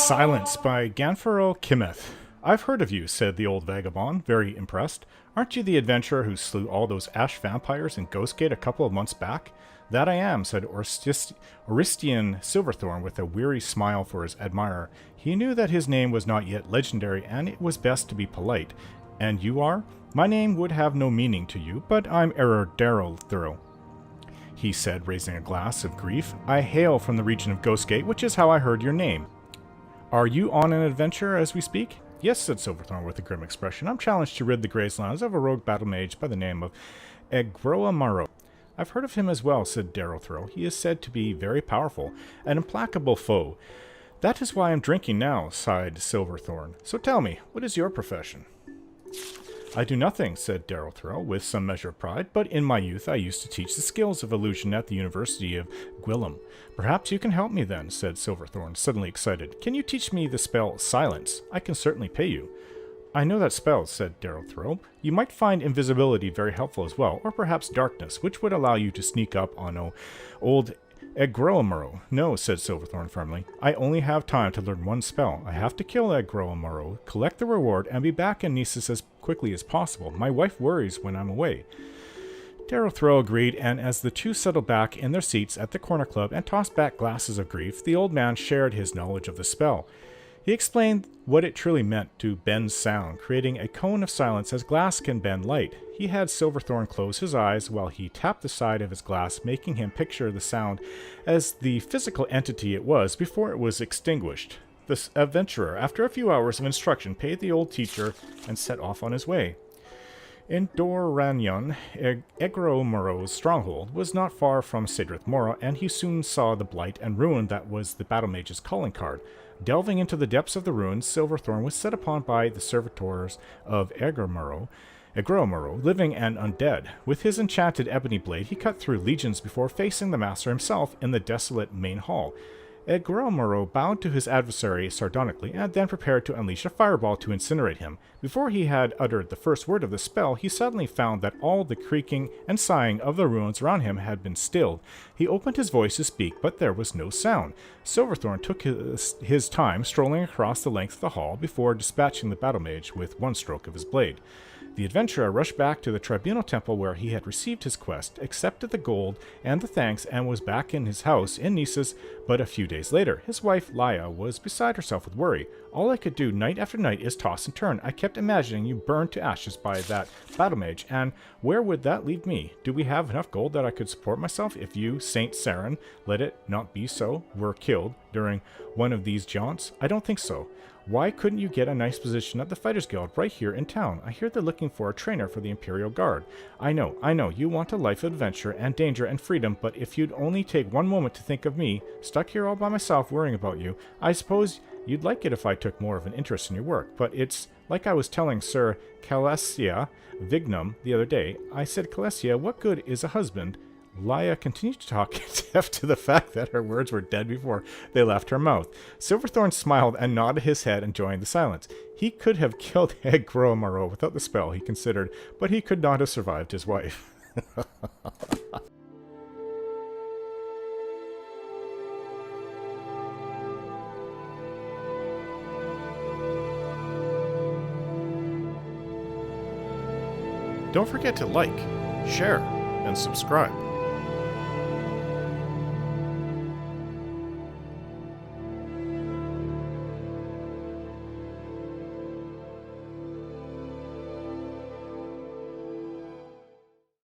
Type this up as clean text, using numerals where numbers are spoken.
Silence by Ganfarel Kimeth. I've heard of you, said the old vagabond, very impressed. Aren't you the adventurer who slew all those ash vampires in Ghostgate a couple of months back? That I am, said Oristian Silverthorn with a weary smile for his admirer. He knew that his name was not yet legendary, and it was best to be polite. And you are? My name would have no meaning to you, but I'm Darrell, he said, raising a glass of grief. I hail from the region of Ghostgate, which is how I heard your name. Are you on an adventure as we speak? Yes, said Silverthorn with a grim expression. I'm challenged to rid the Grayslands of a rogue battle mage by the name of Egroamaro. I've heard of him as well, said Darrell. He is said to be very powerful, an implacable foe. That is why I'm drinking now, sighed Silverthorn. So tell me, what is your profession? I do nothing, said Darrell with some measure of pride, but in my youth I used to teach the skills of illusion at the University of Gwillem. Perhaps you can help me then, said Silverthorn, suddenly excited. Can you teach me the spell Silence? I can certainly pay you. I know that spell, said Darrell. You might find invisibility very helpful as well, or perhaps darkness, which would allow you to sneak up on old Egroamaro. No, said Silverthorn firmly. I only have time to learn one spell. I have to kill Egroamaro, collect the reward, and be back in Nisus as quickly as possible. My wife worries when I'm away. Darrell agreed, and as the two settled back in their seats at the corner club and tossed back glasses of grief, the old man shared his knowledge of the spell. He explained what it truly meant to bend sound, creating a cone of silence as glass can bend light. He had Silverthorn close his eyes while he tapped the side of his glass, making him picture the sound as the physical entity it was before it was extinguished. The adventurer, after a few hours of instruction, paid the old teacher and set off on his way. In Doranyon, Egroamaro's stronghold was not far from Sidrith Mora, and he soon saw the blight and ruin that was the battle mage's calling card. Delving into the depths of the ruins, Silverthorn was set upon by the servitors of Egroamaro, living and undead. With his enchanted ebony blade, he cut through legions before facing the master himself in the desolate main hall. Egroamaro bowed to his adversary sardonically, and then prepared to unleash a fireball to incinerate him. Before he had uttered the first word of the spell, he suddenly found that all the creaking and sighing of the ruins around him had been stilled. He opened his voice to speak, but there was no sound. Silverthorn took his time strolling across the length of the hall before dispatching the battle mage with one stroke of his blade. The adventurer rushed back to the tribunal temple where he had received his quest, accepted the gold and the thanks, and was back in his house in Nisus. But a few days later, his wife, Laia, was beside herself with worry. All I could do night after night is toss and turn. I kept imagining you burned to ashes by that battle mage, and where would that leave me? Do we have enough gold that I could support myself if you, Saint Saren, let it not be so, were killed during one of these jaunts? I don't think so. Why couldn't you get a nice position at the Fighters Guild right here in town? I hear they're looking for a trainer for the Imperial Guard. I know, you want a life of adventure and danger and freedom, but if you'd only take one moment to think of me, stuck here all by myself worrying about you, I suppose you'd like it if I took more of an interest in your work. But it's like I was telling Sir Calesia Vignum the other day. I said, Calesia, what good is a husband? Laia continued to talk, deaf to the fact that her words were dead before they left her mouth. Silverthorn smiled and nodded his head, enjoying the silence. He could have killed Egroamaro without the spell, he considered, but he could not have survived his wife. Don't forget to like, share, and subscribe.